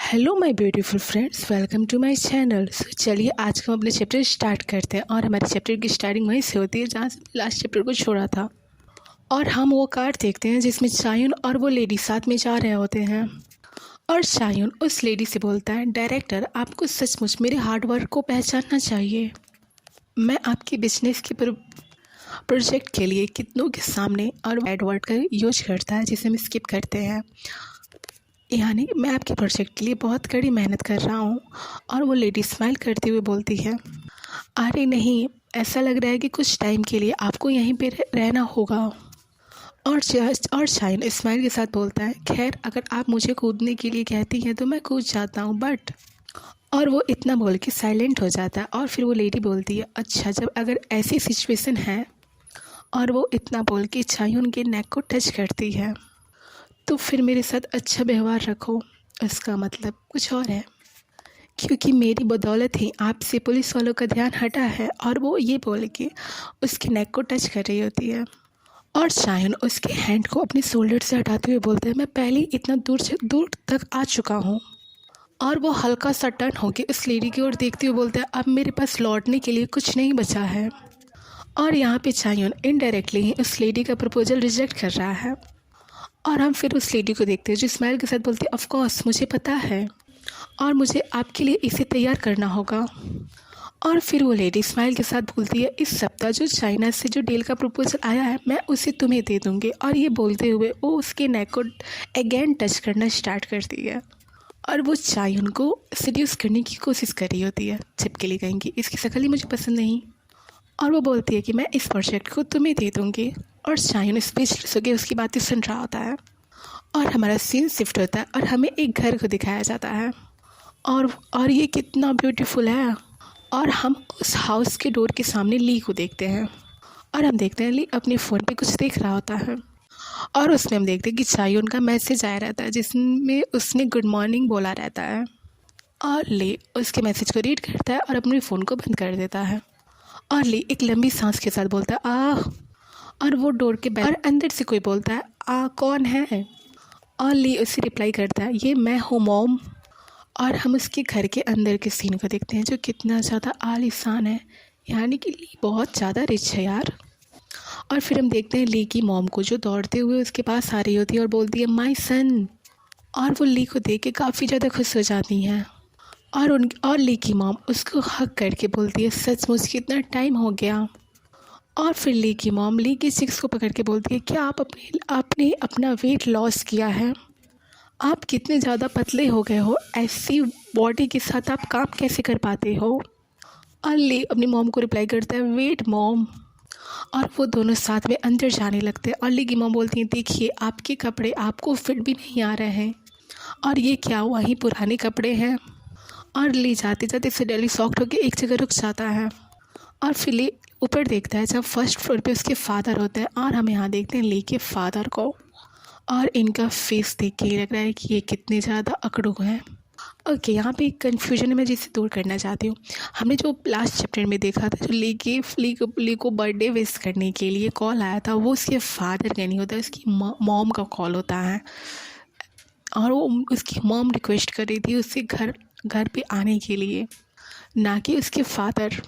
Hello my beautiful friends, welcome to my channel. So चलिए आज हम अपने चैप्टर स्टार्ट करते हैं। और हमारे चैप्टर की स्टार्टिंग वहीं से होती है जहाँ से लास्ट चैप्टर को छोड़ा था। और हम वो कार्ड देखते हैं जिसमें चायुन और वो लेडी साथ में जा रहे होते हैं। और चायुन उस लेडी से बोलता है, डायरेक्टर आपको सचमुच मेरे हार्ड वर्क को पहचानना चाहिए। मैं आपकी बिजनेस के प्रोजेक्ट के लिए कितनों के सामने और बैड वर्ड का यूज करता है जिसे हम स्किप करते हैं। यानी मैं आपके प्रोजेक्ट के लिए बहुत कड़ी मेहनत कर रहा हूँ। और वो लेडी स्माइल करते हुए बोलती है, अरे नहीं, ऐसा लग रहा है कि कुछ टाइम के लिए आपको यहीं पे रहना होगा। और शाइन स्माइल के साथ बोलता है, खैर अगर आप मुझे कूदने के लिए कहती हैं तो मैं कूद जाता हूँ बट। और वो इतना बोल के साइलेंट हो जाता है। और फिर वो लेडी बोलती है, अच्छा जब अगर ऐसी सिचुएशन है। और वो इतना बोल के चायुन के नेक को टच करती है, तो फिर मेरे साथ अच्छा व्यवहार रखो। इसका मतलब कुछ और है, क्योंकि मेरी बदौलत ही आपसे पुलिस वालों का ध्यान हटा है। और वो ये बोल के उसके नेक को टच कर रही होती है। और चायुन उसके हैंड को अपने शोल्डर से हटाते हुए बोलते हैं, मैं पहले ही इतना दूर तक आ चुका हूँ। और वो हल्का सा टर्न होकर उस लेडी की ओर देखते हुए बोलता है, अब मेरे पास लौटने के लिए कुछ नहीं बचा है। और यहाँ पे चायुन इनडायरेक्टली ही उस लेडी का प्रपोजल रिजेक्ट कर रहा है। और हम फिर उस लेडी को देखते हैं जो स्माइल के साथ बोलती है, ऑफ कोर्स मुझे पता है और मुझे आपके लिए इसे तैयार करना होगा। और फिर वो लेडी स्माइल के साथ बोलती है, इस सप्ताह जो चाइना से जो डील का प्रपोजल आया है मैं उसे तुम्हें दे दूँगी। और ये बोलते हुए वो उसके नेक को अगेन टच करना स्टार्ट करती है। और वो चायुन को सीड्यूस करने की कोशिश कर रही होती है, चिपके लिए कहेंगी इसकी शक्ल ही मुझे पसंद नहीं। और वो बोलती है कि मैं इस प्रोजेक्ट को तुम्हें दे दूँगी। और चायुन स्पीचलेस होकर उसकी बातें सुन रहा होता है। और हमारा सीन शिफ्ट होता है और हमें एक घर को दिखाया जाता है। और ये कितना ब्यूटीफुल है। और हम उस हाउस के डोर के सामने ली को देखते हैं। और हम देखते हैं ली अपने फ़ोन पे कुछ देख रहा होता है। और उसमें हम देखते हैं कि चायुन का मैसेज आया रहता है जिसमें उसने गुड मॉर्निंग बोला रहता है। और ली उसके मैसेज को रीड करता है और अपने फ़ोन को बंद कर देता है। और ली एक लंबी सांस के साथ बोलता है, आह। और वो डोर के बाहर अंदर से कोई बोलता है, कौन है। और ली उसे रिप्लाई करता है, ये मैं हूँ मॉम। और हम उसके घर के अंदर के सीन को देखते हैं जो कितना ज़्यादा आलीशान है। यानी कि ली बहुत ज़्यादा रिच है यार। और फिर हम देखते हैं ली की मॉम को जो दौड़ते हुए उसके पास आ रही होती है और बोलती है, माय सन। और वो ली को देख के काफ़ी ज़्यादा खुश हो जाती हैं। और ली की मॉम उसको हग करके बोलती है, सचमुच कितना टाइम हो गया। और फिर ली की मॉम ली की चिक्स को पकड़ के बोलती है, क्या आपने अपना वेट लॉस किया है? आप कितने ज़्यादा पतले हो गए हो, ऐसी बॉडी के साथ आप काम कैसे कर पाते हो? और ली अपनी मॉम को रिप्लाई करता है, वेट मॉम। और वो दोनों साथ में अंदर जाने लगते हैं। और ली की मॉम बोलती हैं, देखिए आपके कपड़े आपको फिट भी नहीं आ रहे हैं। और ये क्या वही पुराने कपड़े हैं? और ली जाते जाते सडनली शॉक्ड होकर एक जगह रुक जाता है। और फिर ली ऊपर देखता है जब फर्स्ट फ्लोर पे उसके फादर होते हैं। और हम यहाँ देखते हैं ली के फादर को। और इनका फेस देख के लग रहा है कि ये कितने ज़्यादा अकड़ू हैं। ओके, यहाँ पे एक कन्फ्यूजन है मैं जिसे दूर करना चाहती हूँ। हमने जो लास्ट चैप्टर में देखा था, जो ली को बर्थडे विश करने के लिए कॉल आया था, वो उसके फादर का नहीं होता, उसकी मॉम का कॉल होता है। और वो उसकी मॉम रिक्वेस्ट कर रही थी उससे घर पे आने के लिए, ना कि उसके फादर।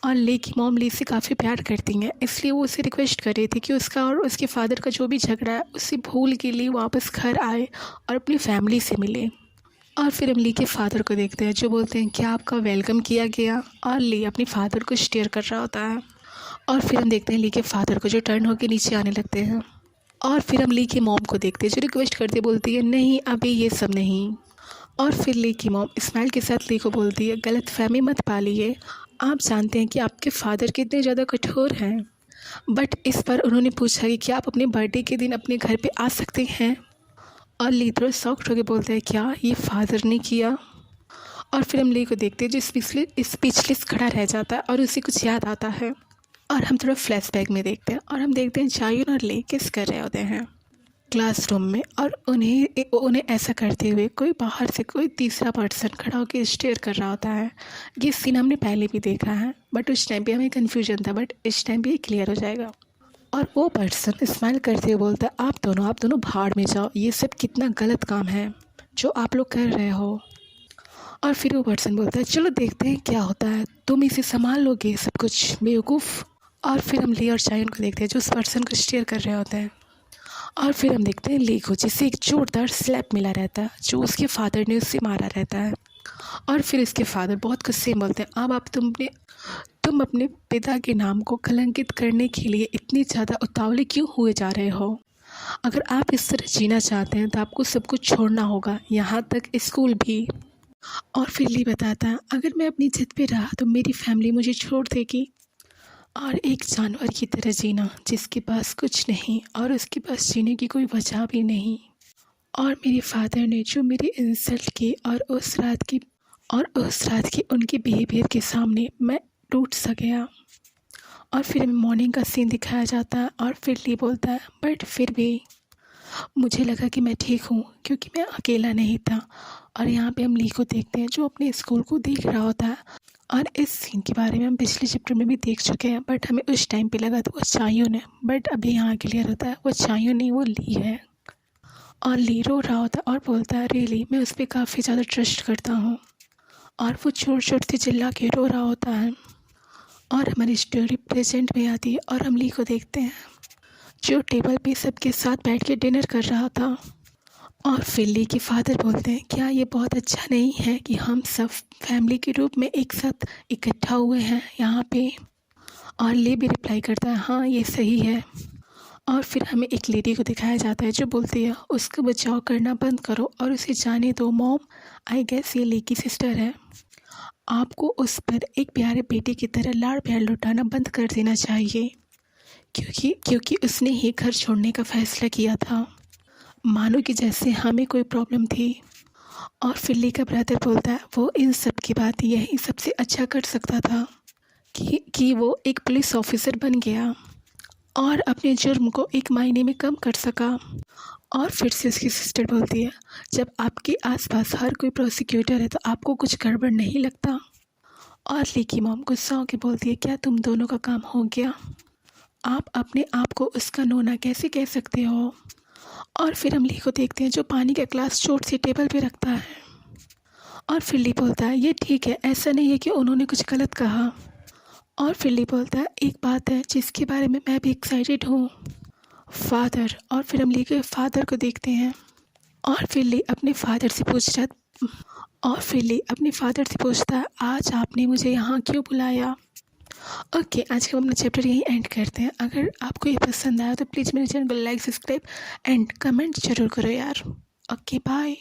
और ली की मॉम ली से काफ़ी प्यार करती हैं, इसलिए वो उसे रिक्वेस्ट कर रही थी कि उसका और उसके फादर का जो भी झगड़ा है उसे भूल के लिए वापस घर आए और अपनी फैमिली से मिले। और फिर हम ली के फादर को देखते हैं जो बोलते हैं, क्या आपका वेलकम किया गया? और ली अपने फादर को स्टेयर कर रहा होता है। और फिर हम देखते हैं ली के फादर को जो टर्न होकर नीचे आने लगते हैं। और फिर हम ली की मॉम को देखते हैं जो रिक्वेस्ट करते बोलती है, नहीं अभी ये सब नहीं। और फिर ली की मॉम स्माइल के साथ ली को बोलती है, गलतफहमी मत पालिए, आप जानते हैं कि आपके फादर कितने ज़्यादा कठोर हैं। बट इस पर उन्होंने पूछा कि क्या आप अपने बर्थडे के दिन अपने घर पे आ सकते हैं? और ली थोड़ा शॉक्ड होकर बोलता है, क्या ये फादर ने किया? और फिर हम ली को देखते हैं जो स्पीचलेस खड़ा रह जाता है और उसे कुछ याद आता है। और हम थोड़ा फ्लैशबैक में देखते हैं और हम देखते हैं चायुन और ली किस कर रहे होते हैं क्लासरूम में। और उन्हें ऐसा करते हुए कोई बाहर से कोई तीसरा पर्सन खड़ा होकर स्टेयर कर रहा होता है। ये सीन हमने पहले भी देखा है बट उस टाइम पे हमें कन्फ्यूजन था, बट इस टाइम पे ये क्लियर हो जाएगा। और वो पर्सन स्माइल करते हुए बोलता है, आप दोनों भाड़ में जाओ, ये सब कितना गलत काम है। जो आप लोग कर रहे हो। और फिर वो पर्सन बोलता है चलो देखते हैं क्या होता है, तुम इसे संभाल लोगे सब कुछ बेवकूफ़। और फिर हम ली और चायन को देखते हैं जो उस पर्सन को स्टेयर कर रहे होते हैं। और फिर हम देखते हैं ली को, जिसे एक जोरदार स्लैप मिला रहता है जो उसके फादर ने उससे मारा रहता है। और फिर इसके फादर बहुत गुस्से में बोलते हैं अब आप तुम अपने पिता के नाम को कलंकित करने के लिए इतनी ज़्यादा उतावले क्यों हुए जा रहे हो। अगर आप इस तरह जीना चाहते हैं तो आपको सब कुछ छोड़ना होगा, यहाँ तक स्कूल भी। और फिर ली बताता है अगर मैं अपनी जिद पे रहा तो मेरी फैमिली मुझे छोड़ देगी। और एक जानवर की तरह जीना जिसके पास कुछ नहीं और उसके पास जीने की कोई वजह भी नहीं। और मेरे फादर ने जो मेरी इंसल्ट की और उस रात की उनके बिहेवियर के सामने मैं टूट सा गया। और फिर मॉर्निंग का सीन दिखाया जाता है और फिर ली बोलता है बट फिर भी मुझे लगा कि मैं ठीक हूँ क्योंकि मैं अकेला नहीं था। और यहाँ पे हम ली को देखते हैं जो अपने स्कूल को देख रहा होता है। और इस सीन के बारे में हम पिछले चैप्टर में भी देख चुके हैं, बट हमें उस टाइम पे लगा था वो चायोन है, बट अभी यहाँ क्लियर होता है वो चायोन नहीं, वो ली है। और ली रो रहा होता है और बोलता है रियली मैं उस पर काफ़ी ज़्यादा ट्रस्ट करता हूँ। और वो छोट छोट से चिल्ला के रो रहा होता है। और हमारी स्टोरी प्रेजेंट में आती है और हम ली को देखते हैं जो टेबल पे सबके साथ बैठ के डिनर कर रहा था। और फिर ली के फादर बोलते हैं क्या ये बहुत अच्छा नहीं है कि हम सब फैमिली के रूप में एक साथ इकट्ठा हुए हैं यहाँ पे। और ली भी रिप्लाई करता है हाँ ये सही है। और फिर हमें एक लेडी को दिखाया जाता है जो बोलती है उसका बचाव करना बंद करो और उसे जाने दो मॉम, आई गेस ये ली की सिस्टर है। आपको उस पर एक प्यारे बेटे की तरह लाड़ प्यार लुटाना बंद कर देना चाहिए क्योंकि उसने ही घर छोड़ने का फैसला किया था, मानो कि जैसे हमें कोई प्रॉब्लम थी। और फिर ली का ब्रदर बोलता है वो इन सब की बात यही सबसे अच्छा कर सकता था कि वो एक पुलिस ऑफिसर बन गया और अपने जुर्म को एक महीने में कम कर सका। और फिर से उसकी सिस्टर बोलती है जब आपके आसपास हर कोई प्रोसिक्यूटर है तो आपको कुछ गड़बड़ नहीं लगता। और ली की मॉम गुस्सा होकर बोलती है क्या तुम दोनों का काम हो गया, आप अपने आप को उसका नोना कैसे कह सकते हो। और फिर हम ली को देखते हैं जो पानी का ग्लास चोट से टेबल पे रखता है। और फिर ली बोलता है ये ठीक है, ऐसा नहीं है कि उन्होंने कुछ गलत कहा। और फिर ली बोलता है एक बात है जिसके बारे में मैं भी एक्साइटेड हूँ, फादर। और फिर हम ली के फादर को देखते हैं। और फिर ली अपने फादर से पूछता है आज आपने मुझे यहाँ क्यों बुलाया। ओके, आज का हम अपना चैप्टर यहीं एंड करते हैं। अगर आपको ये पसंद आया तो प्लीज़ मेरे चैनल को लाइक सब्सक्राइब एंड कमेंट जरूर करो यार। Okay bye.